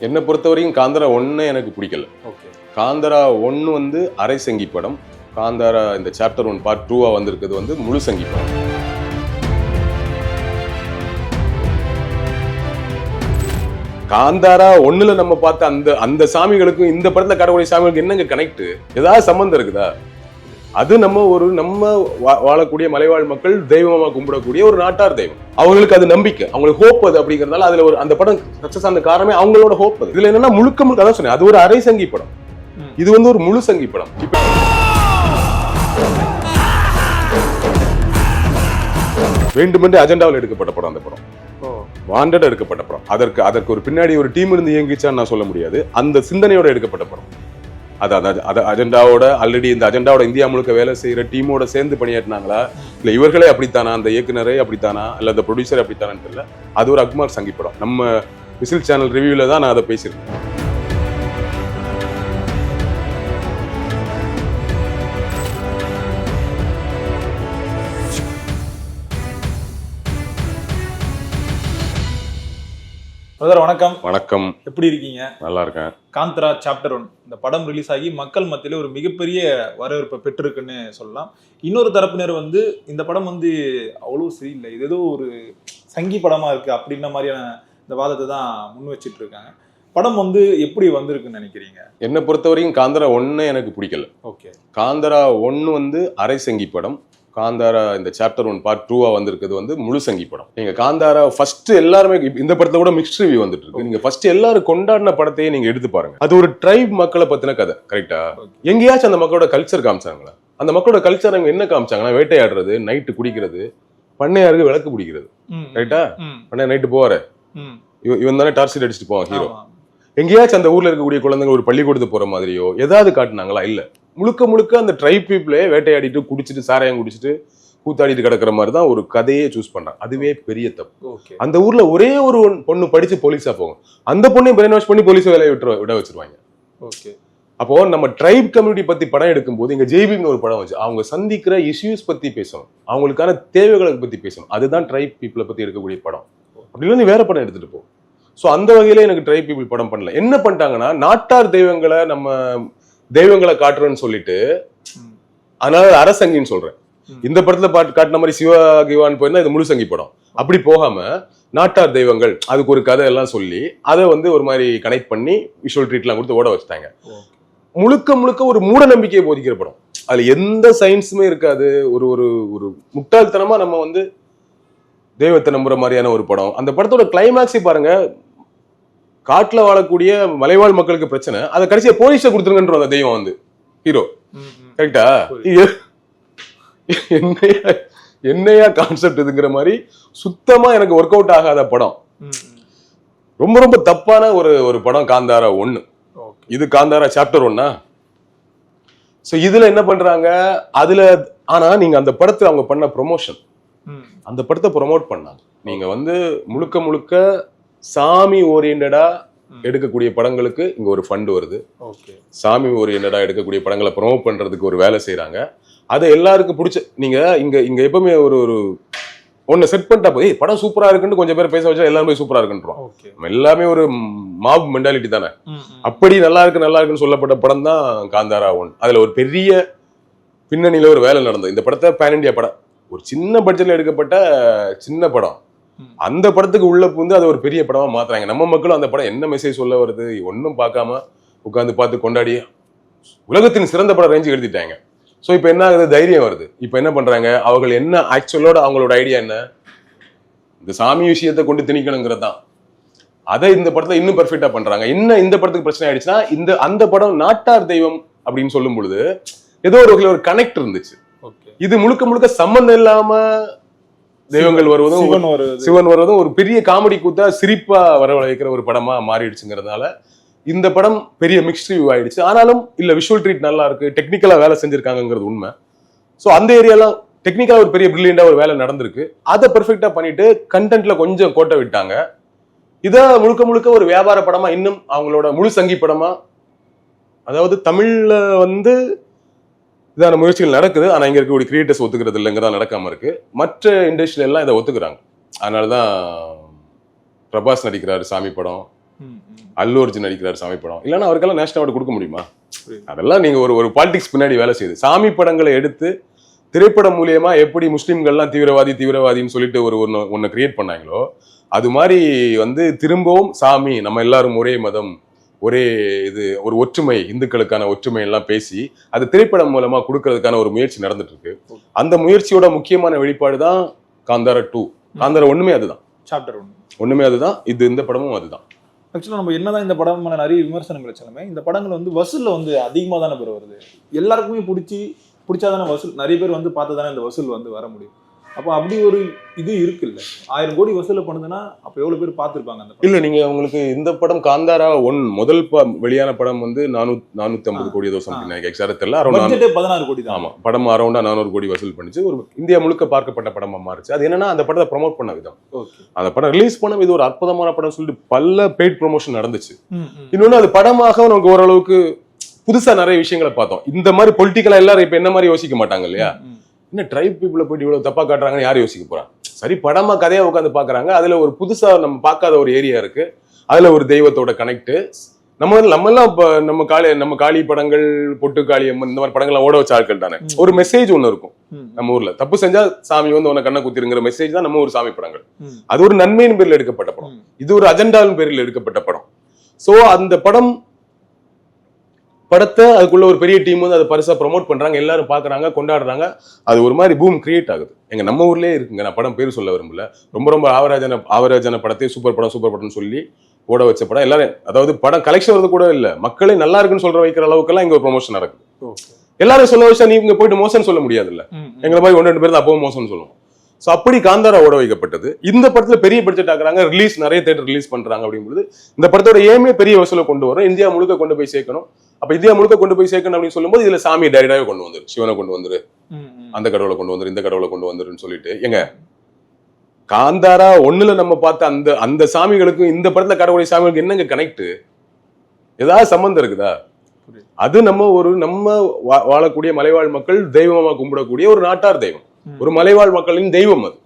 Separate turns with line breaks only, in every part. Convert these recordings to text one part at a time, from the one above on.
என்னை பொறுத்தவரைக்கும் காந்தாரா 1 எனக்கு பிடிக்கல. காந்தாரா 1 வந்து அரை சங்கி படம். காந்தாரா இந்த சாப்டர் 1 பார்ட் 2 வந்திருக்கிறது வந்து முழு சங்கி படம். காந்தாரா 1ல நம்ம பார்த்த அந்த அந்த சாமிகளுக்கும் இந்த படத்துல காட்டக்கூடிய சாமிகளுக்கு என்னங்க கனெக்ட்? ஏதாவது சம்பந்தம் இருக்குதா? அது நம்ம வாழக்கூடிய மலைவாழ் மக்கள் தெய்வமா கும்பிடக்கூடிய ஒரு நாட்டார் தெய்வம். அவங்களுக்கு அது நம்பிக்கை, அவங்களுக்கு ஹோப் அது. அப்படிங்கறதால அதுல ஒரு அந்த படம் சக்சஸ் ஆன காரணமே அவங்களோட ஹோப் அது. இதுல என்னன்னா முழுக்க அதான் சொன்னேன், அது ஒரு அரை சங்கி படம், இது வந்து ஒரு முழு சங்கி படம். வேண்டுமென்றே அஜெண்டாவில் எடுக்கப்பட்ட படம் அந்த படம், வாண்டட் எடுக்கப்பட்ட படம். அதற்கு ஒரு பின்னாடி ஒரு டீம் இருந்து இயங்கிச்சான்னு நான் சொல்ல முடியாது. அந்த சிந்தனையோட எடுக்கப்பட்ட படம். அஜெண்டாவோட ஆல்ரெடி இந்த அஜெண்டாவோட இந்தியா முழுக்க வேலை செய்யற டீமோட சேர்ந்து பணியாற்றினாங்களா, இல்ல இவர்களே அப்படித்தானா, அந்த இயக்குனரே அப்படித்தானா, இல்ல அந்த ப்ரொடியூசர் அப்படித்தானு தெரியல. அது ஒரு அக்மார் சங்கி படம். நம்ம விசில் சேனல் ரிவ்யூல தான் நான் அதை பேசியிருக்கேன்.
பிரதர் வணக்கம்.
வணக்கம்.
எப்படி இருக்கீங்க?
நல்லா இருக்கேன்.
காந்தாரா சாப்டர் 1 இந்த படம் ரிலீஸ் ஆகி மக்கள் மத்தியில ஒரு மிகப்பெரிய வரவேற்பை பெற்றிருக்குன்னு சொல்லலாம். இன்னொரு தரப்பினர் வந்து இந்த படம் வந்து அவ்வளவு சரியில்லை, இது ஏதோ ஒரு சங்கி படமா இருக்கு அப்படின்ற மாதிரியான இந்த வாதத்தை தான் முன் வச்சிட்டு இருக்காங்க. படம் வந்து எப்படி வந்திருக்குன்னு நினைக்கிறீங்க?
என்னை பொறுத்தவரைக்கும் காந்தாரா 1 எனக்கு பிடிக்கல. காந்தாரா 1 வந்து அரை சங்கி படம். காந்தாரா இந்த சாப்டர் 1 பார்ட் 2 வந்திருக்கிறது வந்து முழு சங்கி படம். நீங்க காந்தாரா ஃபர்ஸ்ட் எல்லாருமே இந்த படத்துல கூட மிக்ஸ்ட் ரிவ்யூ வந்துட்டு இருக்கு. நீங்க ஃபர்ஸ்ட் எல்லாரும் கொண்டாடின படத்தையே நீங்க எடுத்து பாருங்க. அது ஒரு ட்ரைப் மக்களை பத்தின கதை. கரெக்டா? எங்கேயாச்சும் அந்த மக்களோட கல்ச்சர் காமிச்சாங்களா? அந்த மக்களோட கல்ச்சர் அவங்க என்ன காமிச்சாங்கன்னா, வேட்டையாடுறது, நைட்டு குடிக்கிறது, பண்ணையாருக்கு விளக்கு பிடிக்கிறது. ரைட்டா? பண்ணையார் நைட்டு போவாரு, இவன் தானே டார்ச்சர் அடிச்சுட்டு போவான் ஹீரோ. எங்கேயாச்சும் அந்த ஊர்ல இருக்கக்கூடிய குழந்தைங்க ஒரு பள்ளிக்கூடத்து போற மாதிரியோ ஏதாவது காட்டினாங்களா? இல்ல. முழுக்க அந்த ட்ரைப் பீப்புளே வேட்டையாடிட்டு குடிச்சிட்டு சாராயம் குடிச்சிட்டு கூத்தாடிட்டு கிடக்குற மாதிரி தான் ஒரு கதையே சூஸ் பண்றாங்க. அதுவே பெரிய தப்பு. அந்த ஊர்ல ஒரே ஒரு பொண்ணு படிச்சு போலீஸா போகும், அந்த பொண்ணையும் பிரெயின் வாஷ் பண்ணி போலீஸ் வேலையை விட வச்சிருவாங்க. அப்போ நம்ம ட்ரைப் கம்யூனிட்டி பத்தி படம் எடுக்கும் போது இங்க ஜெய்பீம்னு ஒரு படம் வச்சு அவங்க சந்திக்கிற இஷ்யூஸ் பத்தி பேசணும், அவங்களுக்கான தேவைகளை பத்தி பேசணும். அதுதான் ட்ரைப் பீப்புளை பத்தி எடுக்கக்கூடிய படம். அப்படின்னா நீ வேற படம் எடுத்துட்டு போ. சோ அந்த வகையில எனக்கு ட்ரைப் பீப்புள் படம் பண்ணல. என்ன பண்ணிட்டாங்கன்னா, நாட்டார் தெய்வங்களை நம்ம தெய்வங்களை காட்டுறேன்னு சொல்லிட்டு, அதனால அரசங்கின்னு சொல்றேன். இந்த படத்துல காட்டின மாதிரி சிவா கிவான் போயிருந்தா இது முழு சங்கி படம். அப்படி போகாம நாட்டார் தெய்வங்கள் அதுக்கு ஒரு கதை எல்லாம் சொல்லி அதை வந்து ஒரு மாதிரி கனெக்ட் பண்ணி விஷுவல் ட்ரீட் எல்லாம் கொடுத்து ஓட வச்சுட்டாங்க. முழுக்க ஒரு மூட நம்பிக்கையை போதிக்கிற படம். அதுல எந்த சயின்ஸுமே இருக்காது. ஒரு ஒரு முட்டாள்தனமா நம்ம வந்து தெய்வத்தை நம்புற மாதிரியான ஒரு படம். அந்த படத்தோட கிளைமேக்ஸை பாருங்க, காட்டுல வாழக்கூடிய மலைவாழ் மக்களுக்கு பிரச்சனை, அதை கடைசியா போலீஸை கொடுத்துருங்கன்ற அந்த தெய்வம் வந்து ஹீரோ. கரெக்டா? என்னையா கான்செப்ட் இதுங்கிற மாதிரி சுத்தமா எனக்கு ஒர்க் அவுட் ஆகாத படம். ரொம்ப தப்பான ஒரு படம் காந்தாரா 1. இது காந்தாரா சாப்டர் 1. சோ இதுல என்ன பண்றாங்க அதுல, ஆனா நீங்க அந்த படத்துல அவங்க பண்ண ப்ரொமோஷன், அந்த படத்தை ப்ரொமோட் பண்ணாங்க. நீங்க வந்து முழுக்க சாமி ஓரியன்டா எடுக்கக்கூடிய படங்களுக்கு இங்க ஒரு ஃபண்ட் வருது. சாமி ஓரியன்டா எடுக்கக்கூடிய படங்களை ப்ரொமோட் பண்றதுக்கு ஒரு வேலை செய்யறாங்க. அதை எல்லாருக்கும் பிடிச்ச, நீங்க இங்க எப்பவுமே ஒரு ஒன்னு செட் பண்ணிட்டா போய் படம் சூப்பரா இருக்குன்னு கொஞ்சம் பேர் பேச வச்சா எல்லாருமே சூப்பரா இருக்குன்றோம். எல்லாமே ஒரு மாப் மென்டாலிட்டி தானே. அப்படி நல்லா இருக்குன்னு சொல்லப்பட்ட படம் தான் காந்தாரா 1. அதுல ஒரு பெரிய பின்னணியில ஒரு வேலை நடந்தது. இந்த படத்தை பேன் இண்டியா படம், ஒரு சின்ன பட்ஜெட்ல எடுக்கப்பட்ட சின்ன படம், அந்த படத்துக்கு உள்ள புந்து அதை ஒரு பெரிய படமா மாத்துறாங்க. நம்ம மக்களும் அந்த படம் என்ன மெசேஜ் சொல்ல வருது ஒன்னும் பார்க்காம உட்காந்து பார்த்து கொண்டாடி உலகத்தின் சிறந்த படம் ரேஞ்சு எழுதிட்டாங்க. சோ இப்ப என்ன ஆகுது, தைரியம் வருது. இப்ப என்ன பண்றாங்க, அவர்கள் என்ன ஆக்சுவலோட அவங்களோட ஐடியா என்ன, இந்த சாமி விஷயத்தை கொண்டு திணிக்கணுங்கிறது தான். அதை இந்த படத்துல இன்னும் பெர்ஃபெக்டா பண்றாங்க. என்ன இந்த படத்துக்கு பிரச்சனை ஆயிடுச்சுன்னா, அந்த படம் நாட்டார் தெய்வம் அப்படின்னு சொல்லும் பொழுது ஏதோ ஒரு வகையில் ஒரு கனெக்ட் இருந்துச்சு. இது முழுக்க சம்பந்தம் இல்லாம தெய்வங்கள் வருவதும் சிவன் வருவதும் ஒரு பெரிய காமெடி கூத்தா சிரிப்பா வரவழைக்கிற ஒரு படமா மாறிடுச்சுங்கிறதுனால இந்த படம் பெரிய மிக்ஸ்ட் ரிவ்யூ ஆயிடுச்சு. ஆனாலும் இல்ல, விஷுவல் ட்ரீட் நல்லா இருக்கு, டெக்னிக்கலா வேலை செஞ்சிருக்காங்கிறது உண்மை. சோ அந்த ஏரியாலாம் டெக்னிக்கலா ஒரு பெரிய பிரில்லியண்டா ஒரு வேலை நடந்திருக்கு. அதை பெர்ஃபெக்டா பண்ணிட்டு கண்டென்ட்ல கொஞ்சம் கோட்டை விட்டாங்க. இத முழுக்க ஒரு வியாபார படமா, இன்னும் அவங்களோட முழு சங்கி படமா, அதாவது தமிழ்ல வந்து இதான முயற்சிகள் நடக்குது. ஆனா இங்க இருக்கக்கூடிய கிரியேட்டர்ஸ் ஒத்துக்கிறது இல்லைங்கிறதா நடக்காம இருக்கு. மற்ற இண்டஸ்ட்ரியில எல்லாம் இதை ஒத்துக்குறாங்க. அதனாலதான் பிரபாஸ் நடிக்கிறாரு சாமி படம். அல்லு அர்ஜுன் நடிக்கிறார் சாமி படம், இல்லைன்னா அவருக்கெல்லாம் நேஷனல் அவார்டு கொடுக்க முடியுமா? அதெல்லாம் நீங்க ஒரு பாலிடிக்ஸ் பின்னாடி வேலை செய்யுது. சாமி படங்களை எடுத்து திரைப்படம் மூலியமா எப்படி முஸ்லிம்கள்லாம் தீவிரவாதின்னு சொல்லிட்டு ஒன்னு கிரியேட் பண்ணாங்களோ, அது மாதிரி வந்து திரும்பவும் சாமி நம்ம எல்லாரும் ஒரே மதம், ஒரே இது, ஒரு ஒற்றுமை, இந்துக்களுக்கான ஒற்றுமை எல்லாம் பேசி அது திரைப்படம் மூலமா கொடுக்கறதுக்கான ஒரு முயற்சி நடந்துட்டு இருக்கு. அந்த முயற்சியோட முக்கியமான வெளிப்பாடு தான் காந்தாரா 2. காந்தாரா ஒண்ணுமே அதுதான்,
சாப்டர் 1
ஒண்ணுமே அதுதான். இந்த படமும் அதுதான்.
ஆக்சுவலாக நம்ம என்னதான் இந்த படம் மேலே நிறைய விமர்சனங்கள் வச்சாலுமே இந்த படங்கள் வந்து வசூலில் வந்து அதிகமாக தானே பேர் வருது. எல்லாருக்குமே பிடிச்சாதானே வசூல், நிறைய பேர் வந்து பார்த்தா தானே இந்த வசூல் வந்து வர முடியும். அப்போ அப்படி ஒரு இது இருக்குல்ல, 1000 கோடி வசூல பண்ணுதுன்னா அப்போ எவ்வளவு பேர் பார்த்துருப்பாங்க அந்த படம்?
இல்ல, நீங்க உங்களுக்கு இந்த படம் காந்தாரா 1 முதல் வெளியான படம் வந்து 450 கோடி ஏதோ சம்திங், எனக்கு எக்ஸாக்ட்டா தெரியல. அரௌண்ட்
16 கோடி தான்.
ஆமா, படம் அரௌண்டா 400 கோடி வசூல் பண்ணிச்சு. ஒரு இந்தியா முழுக்க பார்க்கப்பட்ட படமா மாறிச்சு. அது என்னன்னா அந்த படத்தை ப்ரமோட் பண்ண விதம். அந்த படம் ரிலீஸ் பண்ண இது ஒரு அற்புதமான படம் சொல்லிட்டு பல பெய்ட் ப்ரொமோஷன் நடந்துச்சு. இன்னொன்னு அது படமாக நமக்கு ஓரளவுக்கு புதுசா நிறைய விஷயங்களை பார்த்தோம். இந்த மாதிரி பொலிட்டிக்கலா எல்லாரும் இப்ப என்ன மாதிரி யோசிக்க மாட்டாங்க இல்லையா? என்ன ட்ரைப் பீப்புளை போயிட்டு இவ்வளவு தப்பா காட்டுறாங்கன்னு யாரும் யோசிக்க போறாங்க? சரி, படமா கதையா உட்காந்து பாக்குறாங்க. அதுல ஒரு புதுசா நம்ம பார்க்காத ஒரு ஏரியா இருக்கு. அதுல ஒரு தெய்வத்தோட கனெக்ட். நம்ம எல்லாம் நம்ம காளி படங்கள், பொட்டு காளி அம்மன், இந்த மாதிரி படங்கள்லாம் ஓட வச்ச ஆட்கள் தானே. ஒரு மெசேஜ் ஒண்ணு இருக்கும் நம்ம ஊர்ல. தப்பு செஞ்சா சாமி வந்து உன கண்ணை குத்திருங்கிற மெசேஜ் தான் நம்ம ஊர் சாமி படங்கள். அது ஒரு நன்மையின் பேரில் எடுக்கப்பட்ட படம், இது ஒரு அஜெண்டாவின் பேரில் எடுக்கப்பட்ட படம். சோ அந்த படத்தை அதுக்குள்ள ஒரு பெரிய டீம் வந்து அதை பரிசா ப்ரமோட் பண்றாங்க, எல்லாரும் பாக்குறாங்க, கொண்டாடுறாங்க. அது ஒரு மாதிரி பூம் கிரியேட் ஆகுது. எங்க நம்ம ஊர்லயே இருக்குங்க, நான் படம் பேர் சொல்ல விரும்பல. ரொம்ப ஆவரேஜான படத்தை சூப்பர் படம்னு சொல்லி ஓட வச்ச படம். எல்லாரும், அதாவது படம் கலெக்ஷன் வரது கூட இல்ல, மக்களே நல்லா இருக்குன்னு சொல்ற வைக்கிற அளவுக்கு எல்லாம் இங்க ஒரு ப்ரொமோஷன் நடக்குது. எல்லாரும் சொல்ல வச்சா நீங்க போயிட்டு மோசம்னு சொல்ல முடியாது இல்ல. எங்களை மாதிரி 1-2 பேர் தான் அப்பவும் மோசம்னு சொல்லுவோம். சோ அப்படி காந்தாரா ஓட வைக்கப்பட்டது. இந்த படத்துல பெரிய பட்ஜெட் ஆக்குறாங்க, நிறைய தேட்டர் ரிலீஸ் பண்றாங்க. அப்படிங்கும்போது இந்த படத்தோட ஏமே பெரிய வசூலை கொண்டு வரும், இந்தியா முழுக்க கொண்டு போய் சேர்க்கணும். அப்ப இந்தியா முழுக்க கொண்டு போய் சேர்க்கணும் அப்படின்னு சொல்லும்போது இதுல சாமி டைரக்டாவே கொண்டு வந்துரு, சிவனை கொண்டு வந்துரு, அந்த கடவுளை கொண்டு வந்துரு, இந்த கடவுளை கொண்டு வந்துருன்னு சொல்லிட்டு. எங்க காந்தாரா 1ல நம்ம பார்த்த அந்த சாமிகளுக்கும் இந்த படத்துல கடவுளை சாமிகளுக்கு என்னங்க கனெக்ட்? ஏதாவது சம்பந்தம் இருக்குதா? அது நம்ம வாழக்கூடிய மலைவாழ் மக்கள் தெய்வமா கும்பிடக்கூடிய ஒரு நாட்டார் தெய்வம், ஒரு மலைவாழ் மக்களின் தெய்வம். அது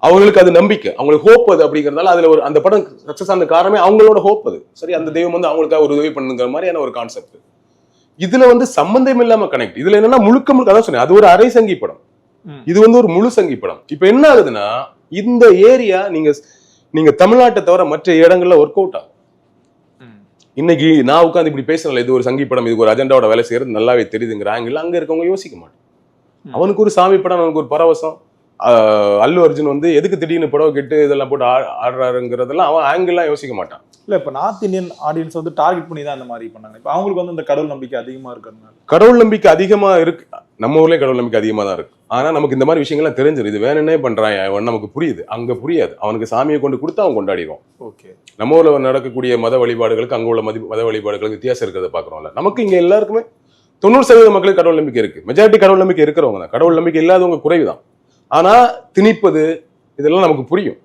அவங்களுக்கு அது நம்பிக்கை, அவங்களுக்கு ஹோப். அது அப்படிங்கறதால அதுல அந்த படம் சக்சஸ் ஆன காரணமே அவங்களோட ஹோப். அது சரி, அந்த தெய்வம் வந்து அவங்களுக்காக ஒரு உதவி பண்ணுங்கிற மாதிரியான ஒரு கான்செப்ட். இதுல வந்து சம்பந்தம் இல்லாம கனெக்ட். இதுல என்னன்னா முழுக்க அதான் சொன்னேன், அது ஒரு அரை சங்கி படம், இது வந்து ஒரு முழு சங்கி படம். இப்ப என்ன ஆகுதுன்னா இந்த ஏரியா நீங்க தமிழ்நாட்டை தவிர மற்ற இடங்கள்ல ஒர்க் அவுட் ஆகும். இன்னைக்கு நான் உட்காந்து இப்படி பேசுறேன், இது ஒரு சங்கி படம், இது ஒரு அஜெண்டாவோட வேலை செய்யறது நல்லாவே தெரியுதுங்கிற ஆங்கிள் அங்க இருக்கவங்க யோசிக்க மாட்டேன். அவனுக்கு ஒரு சாமி படம், அவனுக்கு ஒரு பரவசம். அல்லு அர்ஜுன் வந்து எதுக்கு திடீர்னு படம் கெட்டு இதெல்லாம் போட்டு ஆடுறாருங்கிறதெல்லாம் அவன் ஆங்கிள்லாம் யோசிக்க மாட்டான்.
இல்ல, இப்ப நார்த் இந்தியன் ஆடியன்ஸ் வந்து டார்கெட் பண்ணி தான் அந்த மாதிரி பண்ணாங்க. இப்ப அவங்களுக்கு வந்து இந்த கடவுள் நம்பிக்கை அதிகமா இருக்கிறதுனால.
கடவுள் நம்பிக்கை அதிகமா இருக்கு, நம்ம ஊர்லயே கடவுள் நம்பிக்கை அதிகமா தான் இருக்கு. ஆனா நமக்கு இந்த மாதிரி விஷயங்கள்லாம் தெரிஞ்சிரு, இது வேணும்னே பண்றான் நமக்கு புரியுது. அங்க புரியாது, அவனுக்கு சாமியை கொண்டு கொடுத்து அவன் கொண்டாடிடுவான். ஓகே, நம்ம ஊர்ல நடக்கக்கூடிய மத வழிபாடுகளுக்கு அங்க உள்ள மத வழிபாடுகளுக்கு வித்தியாசம் இருக்கிறத பாக்குறோம்ல. நமக்கு இங்க எல்லாருக்குமே 90% மக்களுக்கு கடவுள் நம்பிக்கை இருக்கு. மெஜாரிட்டி கடவுள் நம்பிக்கை இருக்கிறவங்க தான், கடவுள் நம்பிக்கை இல்லாதவங்க குறைவுதான். ஆனா திணிப்பது இதெல்லாம் நமக்கு புரியும்,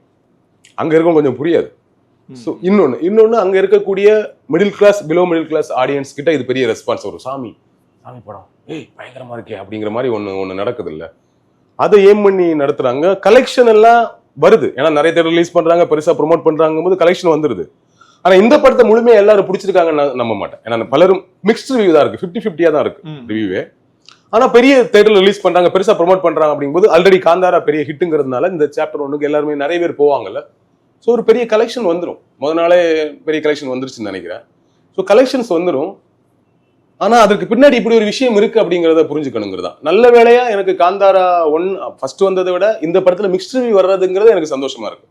அங்க இருக்கவங்க கொஞ்சம் புரியாது. இன்னொன்னு அங்க இருக்கக்கூடிய middle class, below middle class audience கிட்ட இது பெரிய ரெஸ்பான்ஸ். ஒரு சாமி படம் பயங்கரமா இருக்கே அப்படிங்கிற மாதிரி ஒண்ணு நடக்குது இல்ல, அதை ஏம் பண்ணி நடத்துறாங்க. கலெக்ஷன் எல்லாம் வருது, ஏன்னா நிறைய தேட்டர் ரிலீஸ் பண்றாங்க, பெருசா ப்ரொமோட் பண்றாங்க போது கலெக்ஷன் வந்துருது. ஆனா இந்த படத்தை முழுமையா எல்லாரும் பிடிச்சிருக்காங்கன்னு நம்ப மாட்டேன். ஏன்னா பலரும் மிக்ஸ்ட் ரிவ்யூ தான் இருக்கு, 50-50 தான் இருக்கு ரிவ்யூவே. ஆனா பெரிய தேட்டர்ல ரிலீஸ் பண்றாங்க, பெருசா ப்ரொமோட் பண்றாங்க அப்படிங்கும்போது ஆல்ரெடி காந்தாரா பெரிய ஹிட்டுங்கிறதுனால இந்த சாப்டர் 1க்கு எல்லாருமே நிறைய பேர் போவாங்கல்ல. ஸோ ஒரு பெரிய கலெக்ஷன் வந்துடும், முத நாளே பெரிய கலெக்ஷன் வந்துருச்சுன்னு நினைக்கிறேன். ஸோ கலெக்ஷன்ஸ் வந்துடும். ஆனா அதுக்கு பின்னாடி இப்படி ஒரு விஷயம் இருக்கு அப்படிங்கிறத புரிஞ்சுக்கணுங்கிறதா. நல்ல வேளையா எனக்கு காந்தாரா 1 ஃபர்ஸ்ட் வந்ததை விட இந்த படத்துல மிக்ஸ்ட் ரிவ்யூ வர்றதுங்கிறது எனக்கு சந்தோஷமா இருக்கு.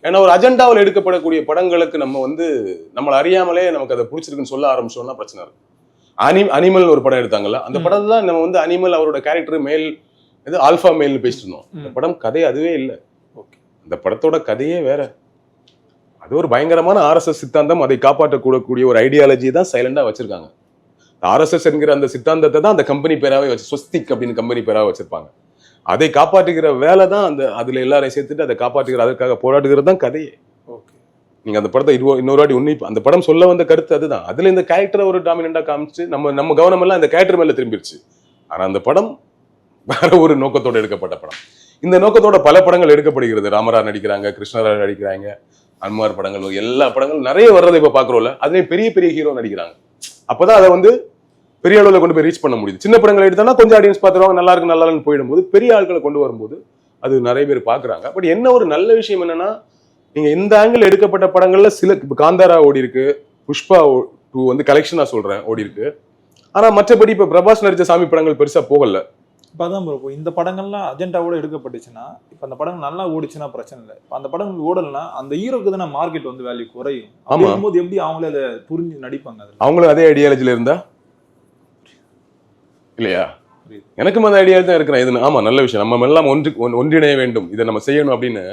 ஏன்னா ஒரு அஜெண்டாவில் எடுக்கப்படக்கூடிய படங்களுக்கு நம்மளை அறியாமலே நமக்கு அதை பிடிச்சிருக்குன்னு சொல்ல ஆரம்பிச்சோம்னா பிரச்சனை இருக்கு. அனிமல் ஒரு படம் எடுத்தாங்கல்ல, அந்த படம் தான் நம்ம வந்து அனிமல் அவரோட கேரக்டர் மேல் இது ஆல்பா மேல்னு பேசிட்டு இருந்தோம். அந்த படம் கதை அதுவே இல்லை, அந்த படத்தோட கதையே வேற. அது ஒரு பயங்கரமான RSS சித்தாந்தம், அதை காப்பாற்றக்கூடக்கூடிய ஒரு ஐடியாலஜி தான் சைலண்டா வச்சிருக்காங்க. RSS என்கிற அந்த சித்தாந்தத்தை தான் அந்த கம்பெனி பேராவே வச்சு, ஸ்வஸ்திக் அப்படின்னு கம்பெனி பேராவே வச்சிருப்பாங்க. அதை காப்பாற்றுகிற வேலை தான் அதுல எல்லாரையும் சேர்த்துட்டு அதை காப்பாற்றுகிற, அதற்காக போராடுகிறது தான் கதையே. நீங்க அந்த படத்தை இன்னொரு வாட்டி அந்த படம் சொல்ல வந்த கருத்து அதுதான். அதுல இந்த கேரக்டரை ஒரு டாமினண்டா காமிச்சு நம்ம கவனம் எல்லாம் இந்த கேரக்டர் மேல திரும்பிடுச்சு. ஆனா அந்த படம் வேற ஒரு நோக்கத்தோட எடுக்கப்பட்ட படம். இந்த நோக்கத்தோட பல படங்கள் எடுக்கப்படுகிறது. ராமரா நடிக்கிறாங்க, கிருஷ்ணரா நடிக்கிறாங்க, அன்மார் படங்கள் எல்லா படங்களும் நிறைய வர்றதை இப்ப பாக்குறோம்ல, அதுலயும் பெரிய பெரிய ஹீரோ நடிக்கிறாங்க. அப்பதான் அதை வந்து பெரிய அளவுல கொண்டு போய் ரீச் பண்ண முடியுது. சின்ன படங்களை எடுத்தோம்னா கொஞ்சம் ஆடியன்ஸ் பாத்துருவாங்க, நல்லா இருக்கு நல்லா இல்லைன்னு போயிடும்போது பெரிய ஆட்களை கொண்டு வரும்போது அது நிறைய பேர் பாக்குறாங்க. பட் என்ன ஒரு நல்ல விஷயம் என்னன்னா, நீங்க இந்த ஆங்கிள் எடுக்கப்பட்ட படங்கள்ல சில இப்ப காந்தாரா ஓடி இருக்கு, புஷ்பா 2 வந்து கலெக்ஷனா சொல்றேன் ஓடி இருக்கு. ஆனா மற்றபடி இப்ப பிரபாஸ் நடிச்ச சாமி படங்கள் பெருசா போகல.
இப்போ அதான் ப்ரோ, இந்த படங்கள்லாம் அஜெண்டாவோட எடுக்கப்பட்டுச்சுன்னா, இப்போ அந்த படம் நல்லா ஓடிச்சுன்னா பிரச்சனை இல்லை. இப்போ அந்த படங்கள் ஓடலைன்னா அந்த ஹீரோக்கு தானே மார்க்கெட் வந்து வேல்யூ குறையும். போது எப்படி அவங்களே அதை புரிஞ்சு நடிப்பாங்க? அதில்
அவங்களும் அதே ஐடியாலஜில இருந்தா இல்லையா? எனக்கும் அந்த ஐடியா தான் இருக்கிறேன். இது ஆமா நல்ல விஷயம், நம்ம எல்லாம் ஒன்றிணைய வேண்டும், இதை நம்ம செய்யணும் அப்படின்னு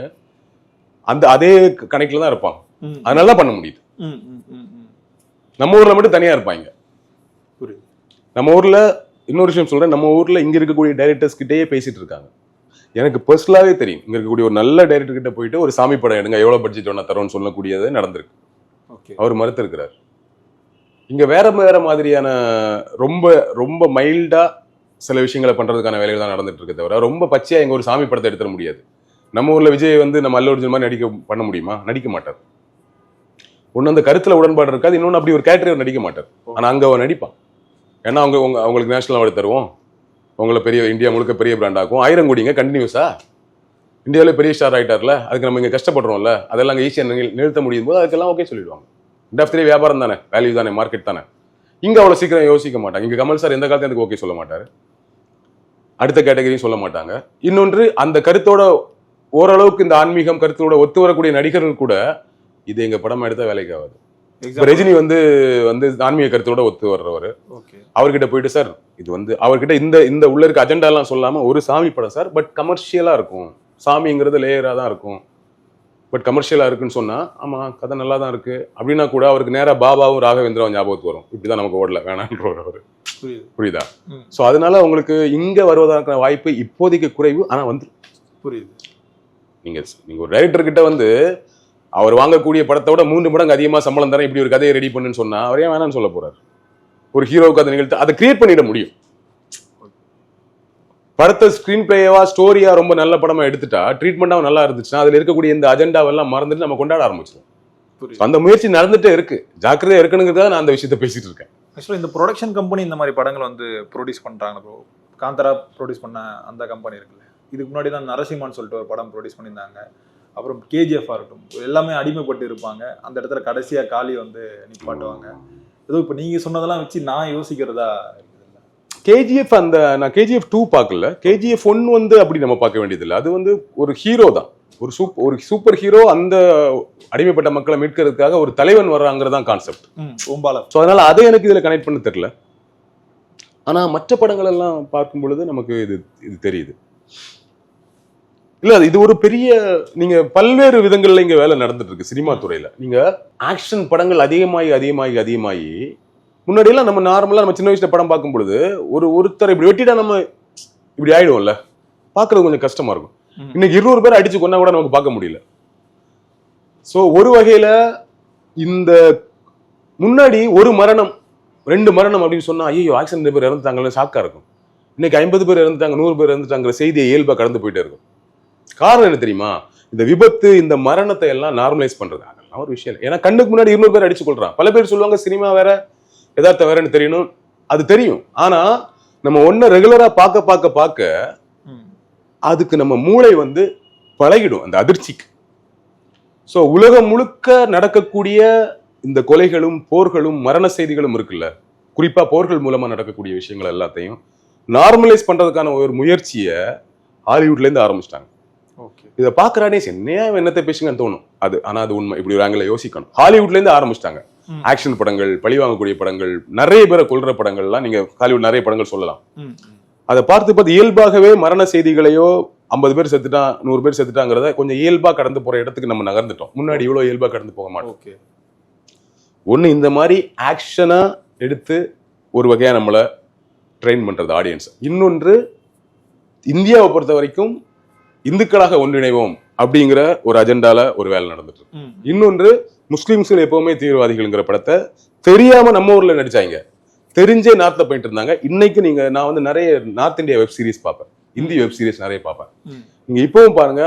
அந்த அதே கணக்குல தான் இருப்பாங்க. அதனால பண்ண முடியுது. நம்ம ஊர்ல மட்டும் தனியா இருப்பாங்க. நம்ம ஊர்ல இன்னொரு விஷயம் சொல்றேன், நம்ம ஊர்ல இங்க இருக்கக்கூடிய டைரக்டர்ஸ் கிட்டேயே பேசிட்டு இருக்காங்க. எனக்கு பர்சனலாவே தெரியும், இங்க இருக்கக்கூடிய ஒரு நல்ல டைரக்டர் கிட்ட போயிட்டு ஒரு சாமி படம் எடுங்க, எவ்வளவு பட்ஜெட் வேணா தரோன்னு சொல்லக்கூடியது நடந்திருக்கு. அவர் மறுத்து இருக்கிறார். இங்க வேற வேற மாதிரியான ரொம்ப ரொம்ப மைல்டா சில விஷயங்களை பண்றதுக்கான வேலைகள் தான் நடந்துட்டு இருக்கு தவிர, ரொம்ப பச்சையா எங்க ஒரு சாமி படத்தை எடுத்துட முடியாது. நம்ம ஊர்ல விஜய் வந்து நம்ம அல்லு அர்ஜுன் மாதிரி பண்ண முடியுமா? நடிக்க மாட்டார். ஒன்னு அந்த கருத்துல உடன்பாடு இருக்காது, இன்னொன்னு அப்படி ஒரு கேரக்டர் நடிக்க மாட்டார். ஆனா அங்க அவர் நடிப்பான். ஏன்னா அவங்களுக்கு நேஷனல் அவார்டு தருவோம், உங்களை பெரிய இந்தியா முழுக்க பெரிய பிராண்ட் ஆகும், 1000 கோடிங்க கண்டினியூஸா இந்தியாவில பெரிய ஸ்டார் ஆயிட்டார்ல, அதுக்கு நம்ம இங்க கஷ்டப்படுறோம்ல, அதெல்லாம் அங்கே ஈஸியா நிறுத்த முடியும் போது அதுக்கெல்லாம் ஓகே சொல்லிடுவாங்க. இண்டஸ்ட்ரி வியாபாரம் தானே, வேல்யூ தானே, மார்க்கெட் தானே. இங்க அவ்வளவு சீக்கிரம் யோசிக்க மாட்டாங்க. இங்க கமல் சார் எந்த காலத்தையும் எனக்கு ஓகே சொல்ல மாட்டாரு, அடுத்த கேட்டகரியும் சொல்ல மாட்டாங்க. இன்னொன்று, அந்த கருத்தோட ஓரளவுக்கு இந்த ஆன்மீகம் கருத்தோட ஒத்து வரக்கூடிய நடிகர்கள் கூட இது எங்க படம் எடுத்தா வேலைக்கு ஆகாது. ரஜினி வந்து ஆன்மீக கருத்தோட ஒத்து வர்றவர். அவர்கிட்ட போயிட்டு சார் இது வந்து அவர்கிட்ட இந்த உள்ள இருக்க அஜெண்டா எல்லாம் சொல்லாம ஒரு சாமி படம் சார், பட் கமர்ஷியலா இருக்கும், சாமிங்கிறது லேயரா தான் இருக்கும், பட் கமர்ஷியலா இருக்குன்னு சொன்னா ஆமா கதை நல்லா தான் இருக்கு அப்படின்னா கூட அவருக்கு நேரா பாபாவும் ராகவேந்திராவும் ஞாபகத்துக்கு வரும். இப்படிதான் நமக்கு ஓடல வேணான்றவர். புரியுதா? சோ அதனால உங்களுக்கு இங்க வருவதற்கான வாய்ப்பு இப்போதைக்கு குறைவு. ஆனா வந்து
புரியுது,
நீங்க ஒரு டைரக்டர் கிட்ட வந்து அவர் வாங்கக்கூடிய படத்தோட 3 மடங்கு அதிகமா சம்பளம் தரேன், இப்படி ஒரு கதையை ரெடி பண்ணுன்னு சொன்னா அவர் ஏன் வேணாம்னு சொல்ல போறாரு? ஒரு ஹீரோவுக்கு அதை நிகழ்த்து அதை கிரியேட் பண்ணிட முடியும். படத்தை ஸ்கிரீன் பிளேவா ஸ்டோரியா ரொம்ப நல்ல படமா எடுத்துட்டா, ட்ரீட்மெண்டாவும் நல்லா இருந்துச்சுன்னா அதுல இருக்கக்கூடிய இந்த அஜெண்டாவெல்லாம் மறந்துட்டு நம்ம கொண்டாட ஆரம்பிச்சிடும். அந்த முயற்சி நடந்துட்டே இருக்கு, ஜாக்கிரதையா இருக்கணுங்கிறதுக்காக நான் அந்த விஷயத்த பேசிட்டு இருக்கேன்.
ஆக்சுவலா இந்த ப்ரொடக்ஷன் கம்பெனி இந்த மாதிரி படங்கள் வந்து ப்ரொடியூஸ் பண்றாங்க ப்ரோ. காந்தாரா ப்ரொடியூஸ் பண்ண அந்த கம்பெனி இருக்குல்ல, இதுக்கு முன்னாடி தான் நரசிம்மான்னு சொல்லிட்டு ஒரு படம் ப்ரொடியூஸ் பண்ணியிருந்தாங்க. அப்புறம் கேஜிஎஃப் ஆகட்டும், எல்லாமே அடிமைப்பட்டு இருப்பாங்க. அந்த இடத்துல கடைசியா காளி வந்து நிப்பாட்டுவாங்க. ஏதோ இப்போ நீங்க சொன்னதெல்லாம் வச்சு நான் யோசிக்கிறதா.
கேஜிஎஃப் நான் கேஜிஎஃப் 2 பார்க்கல. கேஜிஎஃப் 1 வந்து அப்படி நம்ம பார்க்க வேண்டியதில்லை. அது வந்து ஒரு ஹீரோ தான், ஒரு சூப்பர் ஹீரோ அந்த அடிமைப்பட்ட மக்களை மீட்கிறதுக்காக ஒரு தலைவன் வர்றாங்கிறதான் கான்செப்ட். ஸோ அதனால அதை எனக்கு இதுல கனெக்ட் பண்ண தெரியல. ஆனா மற்ற படங்கள் எல்லாம் பார்க்கும் பொழுது நமக்கு இது தெரியுது. இல்ல இது ஒரு பெரிய, நீங்க பல்வேறு விதங்கள்ல இங்க வேலை நடந்துட்டு இருக்கு சினிமா துறையில. நீங்க ஆக்ஷன் படங்கள் அதிகமாகி முன்னாடி எல்லாம் நம்ம நார்மலா நம்ம சின்ன வயசுல படம் பார்க்கும் பொழுது ஒருத்தர் இப்படி வெட்டிட்டா நம்ம இப்படி ஆயிடுவோம்ல, பாக்குறது கொஞ்சம் கஷ்டமா இருக்கும். இன்னைக்கு 200 பேர் அடிச்சு கொண்டா கூட நமக்கு பார்க்க முடியல. சோ ஒரு வகையில இந்த முன்னாடி ஒரு மரணம் 2 மரணம் அப்படின்னு சொன்னா ஐயோ ஆக்சிடென்ட் பேர் இறந்துட்டாங்கன்னு ஷாக்கா இருக்கும். இன்னைக்கு 50 பேர் இறந்துட்டாங்க, 100 பேர் இறந்துட்டாங்கிற செய்தியை இயல்பா கடந்து போயிட்டே இருக்கும். காரணம் என்ன தெரியுமா? இந்த விபத்து, இந்த மரணத்தை எல்லாம் நார்மலைஸ் பண்றது. அதெல்லாம் ஒரு விஷயம். ஏன்னா கண்ணுக்கு முன்னாடி 200 பேர் அடிச்சு கொள்றான். பல பேர் சொல்லுவாங்க சினிமா வேற யதார்த்தம் வேறன்னு தெரியணும், அது தெரியும். ஆனா நம்ம ஒன்ன ரெகுலரா பார்க்க அதுக்கு நம்ம மூளை வந்து பழகிடும் அந்த அதிர்ச்சிக்கு. சோ உலகம் முழுக்க நடக்கக்கூடிய இந்த கொலைகளும் போர்களும் மரண செய்திகளும் இருக்குல்ல, குறிப்பா போர்கள் மூலமா நடக்கக்கூடிய விஷயங்கள் எல்லாத்தையும் நார்மலைஸ் பண்றதுக்கான ஒரு முயற்சியை ஹாலிவுட்ல இருந்து ஆரம்பிச்சிட்டாங்க. இதை பாக்குறானே என்னையா என்னத்தை பேசுங்கன்னு தோணும். ஆனா அது உண்மை. இப்படி ஒரு ஆங்கில யோசிக்கணும். ஹாலிவுட்ல இருந்து ஆரம்பிச்சிட்டாங்க. ஆக்ஷன் படங்கள், பழி வாங்கக்கூடிய படங்கள், நிறைய பேரை கொல்ற படங்கள்லாம் நீங்க ஹாலிவுட் நிறைய படங்கள் சொல்லலாம். அதை பார்த்து இயல்பாகவே மரண செய்திகளையோ 50 பேர் செத்துட்டான் 100 பேர் செத்துட்டாங்கிறத கொஞ்சம் இயல்பா கடந்து போற இடத்துக்கு நம்ம நகர்ந்துட்டோம். முன்னாடி இவ்வளவு இயல்பா கடந்து போக மாட்டோம். ஒண்ணு இந்த மாதிரி ஆக்ஷனா எடுத்து ஒரு வகையா நம்மள ட்ரெயின் பண்றது ஆடியன்ஸ். இன்னொன்று, இந்தியாவை பொறுத்த வரைக்கும் இந்துக்களாக ஒன்றிணைவோம் அப்படிங்கிற ஒரு அஜெண்டால ஒரு வேலை நடந்துட்டு. இன்னொன்று, முஸ்லிம்ஸ்கள் எப்பவுமே தீவிரவாதிகள்ங்கிற படத்தை தெரியாம நம்ம ஊர்ல நடிச்சாங்க, தெரிஞ்சே நார்த்ல போயிட்டு இருந்தாங்க. இன்னைக்கு நான் வந்து நிறைய நார்த் இந்தியா வெப் சீரிஸ் பார்ப்பேன், இந்தி வெப் சீரிஸ் நிறைய பார்ப்பேன். நீங்க இப்பவும் பாருங்க,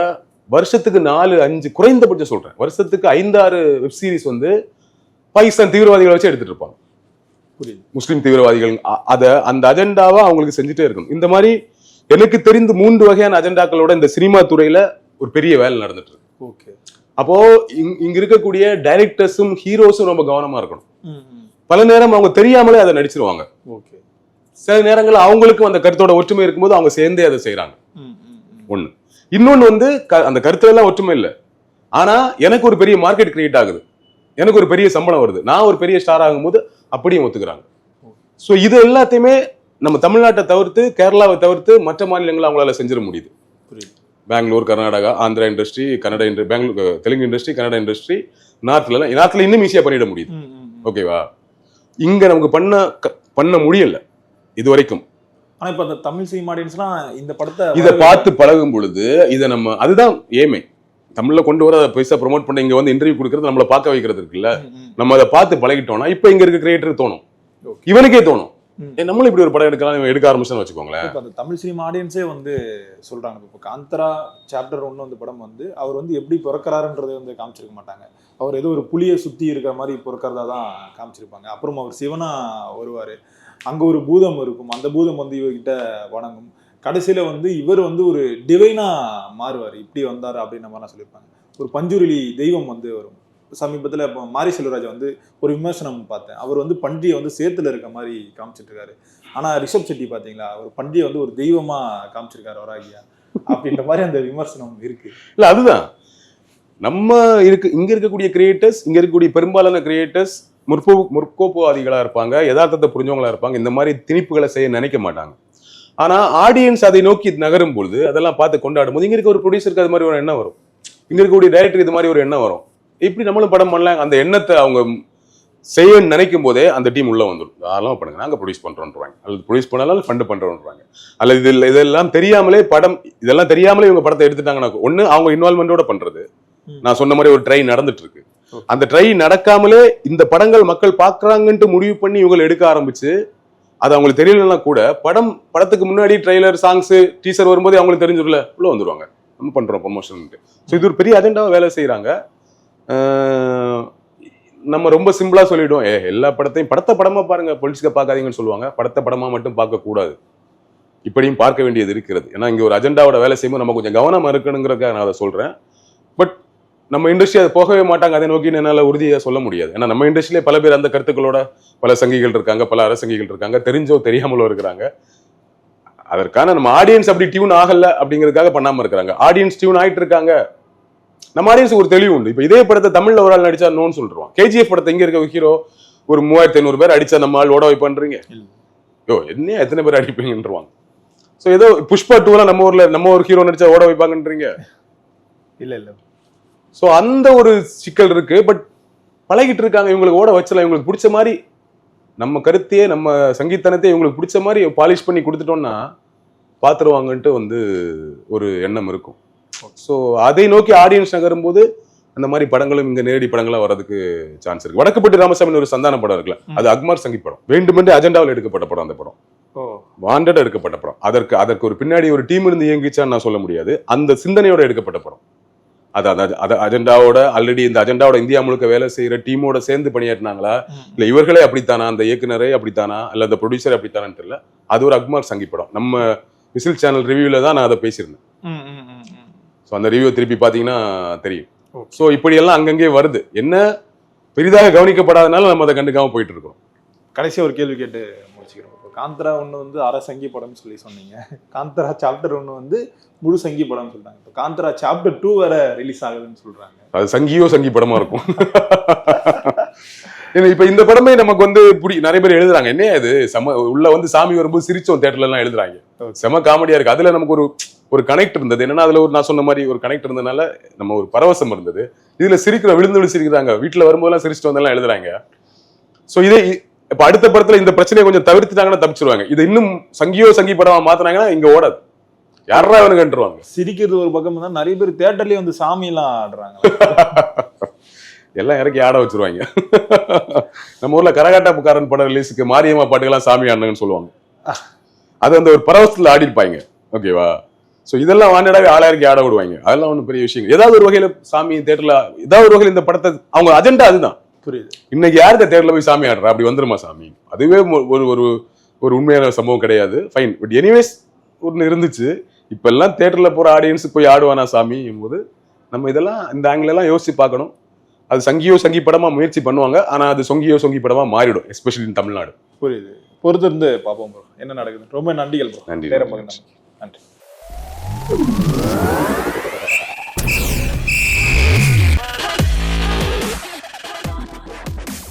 வருஷத்துக்கு 4-5 குறைந்தபட்சம் சொல்றேன், வருஷத்துக்கு 5-6 வெப் சீரிஸ் வந்து பாகிஸ்தான் தீவிரவாதிகளை வச்சு எடுத்துட்டு இருப்பாங்க.
புரியுது.
முஸ்லிம் தீவிரவாதிகள் அந்த அஜெண்டாவை அவங்களுக்கு செஞ்சுட்டே இருக்கணும். இந்த மாதிரி எனக்கு தெரிந்து 3 வகையான அஜெண்டாக்களோட இந்த சினிமா துறையில ஒரு பெரிய வேலை நடந்துட்டு இருக்கு.
ஓகே.
அப்போ இங்க இருக்கக்கூடிய டைரக்டர்ஸும் ஹீரோஸும் ரொம்ப கவனமா இருக்கணும்.
ம், ம்.
பல நேரம் அவங்க தெரியாமலே அதை நடிச்சிருவாங்க.
ஓகே.
சில நேரங்கள் அவங்களுக்கும் அந்த கருத்தோட ஒற்றுமை இருக்கும்போது அவங்க சேர்ந்தே அதை செய்யறாங்க.
ம், ம், ம்.
ஒண்ணு. இன்னொன்னு வந்து அந்த கருத்துல எல்லாம் ஒற்றுமை இல்லை, ஆனா எனக்கு ஒரு பெரிய மார்க்கெட் கிரியேட் ஆகுது, எனக்கு ஒரு பெரிய சம்பளம் வருது, நான் ஒரு பெரிய ஸ்டார் ஆகும்போது அப்படியும் ஒத்துக்கிறாங்க. சோ இது எல்லாத்தையுமே நம்ம தமிழ்நாட்டை தவிர்த்து கேரளாவை தவிர்த்து மற்ற மாநிலங்கள் அவங்களால செஞ்சிட முடியுது. Bangalore, Karnataka, Andhra industry, Kannada Bangalore, Telugu industry, Kannada industry, நார்த்ல இன்னும் ஈஸியா பண்ணிட முடியுது. ஓகேவா? இங்க நமக்கு பண்ண முடியல இது வரைக்கும்.
ஆனா இப்ப அந்த தமிழ் சினிமா ஆடியன்ஸ்லாம் இந்த படத்தை
இதை பார்த்து பழகும் பொழுது இதை நம்ம அதுதான் ஏமை, தமிழ்ல கொண்டு வர பெருசா ப்ரொமோட் பண்ண இங்க வந்து இன்டர்வியூ கொடுக்கறது, நம்மள பார்க்க வைக்கிறது இருக்குல்ல, நம்ம அதை பார்த்து பழகிட்டோம்னா இப்ப இங்க இருக்க கிரியேட்டருக்கு தோணும், இவனுக்கே தோணும் நம்மளும் இப்படி ஒரு படம் எடுக்கலாம், எடுக்க ஆரம்பிச்சோன்னு வச்சுக்கோங்களேன்.
அந்த தமிழ் சினிமா ஆடியன்ஸே வந்து சொல்றாங்க, இப்போ காந்தரா சாப்டர் 1 வந்து படம் வந்து அவர் வந்து எப்படி பிறக்கிறாருன்றதை வந்து காமிச்சிருக்க மாட்டாங்க, அவர் ஏதோ ஒரு புலியை சுத்தி இருக்கிற மாதிரி பிறக்கிறதா தான் காமிச்சிருப்பாங்க. அப்புறம் அவர் சிவனா வருவாரு, அங்க ஒரு பூதம் இருக்கும், அந்த பூதம் வந்து இவர்கிட்ட வணங்கும், கடைசியில வந்து இவர் வந்து ஒரு டிவைனா மாறுவார், இப்படி வந்தாரு அப்படின்ற மாதிரிலாம் சொல்லியிருப்பாங்க. ஒரு பஞ்சுருளி தெய்வம் வந்து வரும். சமீபத்தில் இப்போ மாரி செல்வராஜ் வந்து ஒரு விமர்சனம் பார்த்தேன், அவர் வந்து பன்றியை வந்து சேத்துல இருக்க மாதிரி காமிச்சிட்டு இருக்காரு. ஆனா ரிஷப் செட்டி பாத்தீங்களா, அவர் பன்றியை வந்து ஒரு தெய்வமா காமிச்சிருக்காரு வராகியா அப்படின்ற மாதிரி அந்த விமர்சனம் இருக்கு.
இல்ல அதுதான் நம்ம இங்க இருக்கக்கூடிய கிரியேட்டர்ஸ், இங்க இருக்கக்கூடிய பெரும்பாலான கிரியேட்டர்ஸ் முற்போக்குவாதிகளா இருப்பாங்க, யதார்த்தத்தை புரிஞ்சவங்களா இருப்பாங்க, இந்த மாதிரி திணிப்புகளை செய்ய நினைக்க மாட்டாங்க. ஆனா ஆடியன்ஸ் அதை நோக்கி நகரும் பொழுது அதெல்லாம் பார்த்து கொண்டாடும் போது இங்க இருக்க ஒரு ப்ரொடியூசருக்கு அது மாதிரி ஒரு எண்ணம் வரும், இங்க இருக்கக்கூடிய டைரக்டருக்கு இது மாதிரி ஒரு எண்ணம் வரும், இப்படி நம்மளும் படம் பண்ணலாம், அந்த எண்ணத்தை அவங்க செய்ய நினைக்கும் போதே அந்த டீம் உள்ள வந்துடும், அதெல்லாம் பண்ணுங்க நாங்க ப்ரொடியூஸ் பண்றோம்ன்றாங்க, அல்லது ப்ரொடியூஸ் பண்ணாலும் ஃபண்ட் பண்றோம்ன்றாங்க, அல்லது இதெல்லாம் தெரியாமலே இதெல்லாம் தெரியாமலே இவங்க படத்தை எடுத்துட்டாங்கன்னா ஒண்ணு அவங்க இன்வால்மெண்டோட பண்றது. நான் சொன்ன மாதிரி ஒரு ட்ரை நடந்துட்டு இருக்கு, அந்த ட்ரை நடக்காமலே இந்த படங்கள் மக்கள் பாக்குறாங்கன்ட்டு முடிவு பண்ணி இவங்க எடுக்க ஆரம்பிச்சு அது அவங்களுக்கு தெரியலன்னா கூட படத்துக்கு முன்னாடி ட்ரெய்லர், சாங்ஸ், டீசர் வரும்போது அவங்களுக்கு தெரிஞ்சிடல, உள்ள வந்துருவாங்க நம்ம பண்றோம் ப்ரொமோஷன். ஸோ இது ஒரு பெரிய அஜெண்டாவை வேலை செய்யறாங்க. நம்ம ரொம்ப சிம்பிளா சொல்லிடுவோம், எல்லா படத்தை படமா பாருங்க, பொலிட்டிக்கா பார்க்காதீங்கன்னு சொல்லுவாங்க, படத்தை படமா மட்டும் பார்க்க கூடாது, இப்படியும் பார்க்க வேண்டியது இருக்கிறது. ஏன்னா இங்க ஒரு அஜெண்டாவோட வேலை செய்யும்போது நம்ம கொஞ்சம் கவனமா இருக்கணுங்கிறதுக்காக நான் அதை சொல்றேன். பட் நம்ம இண்டஸ்ட்ரி அதை போகவே மாட்டாங்க அதை நோக்கி என்னால உறுதியா சொல்ல முடியாது. ஏன்னா நம்ம இண்டஸ்ட்ரியிலே பல பேர் அந்த கருத்துக்களோட பல சங்கிகள் இருக்காங்க, பல அரசங்கிகள் இருக்காங்க, தெரிஞ்சோ தெரியாமலோ இருக்கிறாங்க. அதற்கான நம்ம ஆடியன்ஸ் அப்படி டியூன் ஆகல அப்படிங்கிறதுக்காக பண்ணாம இருக்கிறாங்க. ஆடியன்ஸ் டியூன் ஆயிட்டு இருக்காங்க, நம்ம ஆடியன்ஸ் ஒரு தெளிவு உண்டு. இப்ப இதே படத்தை தமிழ்ல ஒரு ஆள் நடிச்சா நோன்னு சொல்லிடுவோம். KGF படத்தை இங்க இருக்க ஹீரோ ஒரு 3500 பேர் அடிச்சா நம்ம ஆள் ஓட வைப்பண்றீங்க, என்ன எத்தனை பேர் அடிப்பீங்கன்றாங்க. சோ ஏதோ புஷ்பா 2 நம்ம ஒரு ஹீரோ நடிச்சா ஓட வைப்பாங்கன்றீங்க, இல்ல. சோ அந்த ஒரு சிக்கல் இருக்கு. பட் பழகிட்டு இருக்காங்க, இவங்களுக்கு ஓட வச்சலாம், இவங்களுக்கு பிடிச்ச மாதிரி நம்ம கருத்தையே நம்ம சங்கீதனத்தையே இவங்களுக்கு பிடிச்ச மாதிரி பாலிஷ் பண்ணி கொடுத்துட்டோம்னா பாத்துருவாங்கன்ட்டு வந்து ஒரு எண்ணம் இருக்கும். ஸோ அதை நோக்கி ஆடியன்ஸ் நகரும் போது அந்த மாதிரி படங்களும் இங்க நேரடி படங்களா வர்றதுக்கு சான்ஸ் இருக்கு. வடக்குப்பட்டி ராமசாமி ஒரு சந்தான படம் இருக்குல்ல, அது அக்மார் சங்கி படம், வேண்டுமென்றே அஜெண்டாவில் எடுக்கப்பட்ட படம். அந்த படம் வாண்டடா எடுக்கப்பட்ட படம். அதற்கு ஒரு பின்னாடி ஒரு டீம் இருந்து இயங்கிச்சான்னு நான் சொல்ல முடியாது, அந்த சிந்தனையோட எடுக்கப்பட்ட படம். அஜெண்டாவோட ஆல்ரெடி இந்த அஜெண்டாவோட இந்தியா முழுக்க வேலை செய்யற டீமோட சேர்ந்து பணியாற்றினாங்களா, இல்ல இவர்களே அப்படித்தானா, அந்த இயக்குனரே அப்படித்தானா, இல்ல அந்த ப்ரொடியூசர் அப்படித்தானு தெரியல. அது ஒரு அக்மார் சங்கி படம். நம்ம விசில் சேனல் ரிவ்யூல தான் நான் அதை பேசியிருந்தேன். ஸோ அந்த ரிவ்யூ திருப்பி பார்த்தீங்கன்னா தெரியும். ஸோ இப்படி எல்லாம் அங்கங்கே வருது, என்ன பெரிதாக கவனிக்கப்படாதனால நம்ம அதை கண்டுக்காம போயிட்டு இருக்கோம்.
கடைசியாக ஒரு கேள்வி கேட்டு முடிச்சுக்கிறோம். இப்போ காந்தரா 1 வந்து அரை சங்கி படம்னு சொல்லி சொன்னீங்க, காந்தரா சாப்டர் 1 வந்து முழு சங்கி படம்னு சொல்றாங்க. இப்போ காந்தரா சாப்டர் 2 வேற ரிலீஸ் ஆகுதுன்னு சொல்றாங்க.
அது சங்கி படமா இருக்கும். இப்ப இந்த படமே நமக்கு வந்து நிறைய பேர் எழுதுறாங்க, என்ன இது உள்ள வந்து சாமி வரும்போது சிரிச்சோம் தியேட்டர்ல எல்லாம் எழுதுறாங்க, செம காமெடியா இருக்கு. அதுல நமக்கு ஒரு கனெக்ட் இருந்தது. என்னன்னா அதுல நான் சொன்ன மாதிரி ஒரு கனெக்ட் இருந்ததுனால நம்ம ஒரு பரவசம் இருந்தது. இதுல விழுந்து சிரிக்கிறாங்க, வீட்டுல வரும்போதெல்லாம் சிரிச்சுட்டு வந்தெல்லாம் எழுதுறாங்க. சோ இதே இப்ப அடுத்த படத்துல இந்த பிரச்சனையை கொஞ்சம் தவிர்த்துட்டாங்கன்னா தப்பிச்சிருவாங்க. இது இன்னும் சங்கி படமா மாத்தினாங்கன்னா இங்க ஓடாது, யாரா அவனுக்குவாங்க.
சிரிக்கிறது ஒரு பக்கம் தான், நிறைய பேர் தியேட்டர்லயே வந்து சாமி எல்லாம் ஆடுறாங்க,
எல்லாம் இறக்கி ஆட வச்சிருவாங்க. நம்ம ஊர்ல கரகாட்டக்காரன் படம் ரிலீஸுக்கு மாரியம்மா பாட்டுக்கெல்லாம் சாமி ஆடுங்கன்னு சொல்லுவாங்க. அது அந்த ஒரு பரவசத்துல ஆடி இருப்பாங்க. ஓகேவா? ஸோ இதெல்லாம் வாண்டடாவே ஆளாயிரக்கி ஆட விடுவாங்க. அதெல்லாம் ஒன்றும் பெரிய விஷயம். ஏதாவது ஒரு வகையில சாமி தேட்டர்ல ஏதாவது ஒரு வகையில் இந்த படத்தை அவங்க அஜெண்டா அதுதான்.
புரியுது.
இன்னைக்கு யாருக்கு தேட்டர்ல போய் சாமி ஆடுறா, அப்படி வந்துருமா சாமி? அதுவே ஒரு ஒரு ஒரு உண்மையான சம்பவம் கிடையாது. ஃபைன். பட் எனிவேஸ் ஒன்று இருந்துச்சு. இப்ப எல்லாம் தேட்டர்ல போற ஆடியன்ஸ் போய் ஆடுவானா சாமி போது நம்ம இதெல்லாம் இந்த ஆங்கிள் எல்லாம் யோசிச்சு பார்க்கணும். அது சங்கி படமா முயற்சி பண்ணுவாங்க. ஆனா அது சொங்கி படமா மாறிடும், எஸ்பெஷலி இன் தமிழ்நாடு.
புரியுது. பொறுத்திருந்து பார்ப்போம் ப்ரோ என்ன நடக்குது. ரொம்ப நன்றிகள் ப்ரோ.
நன்றி.
நன்றி.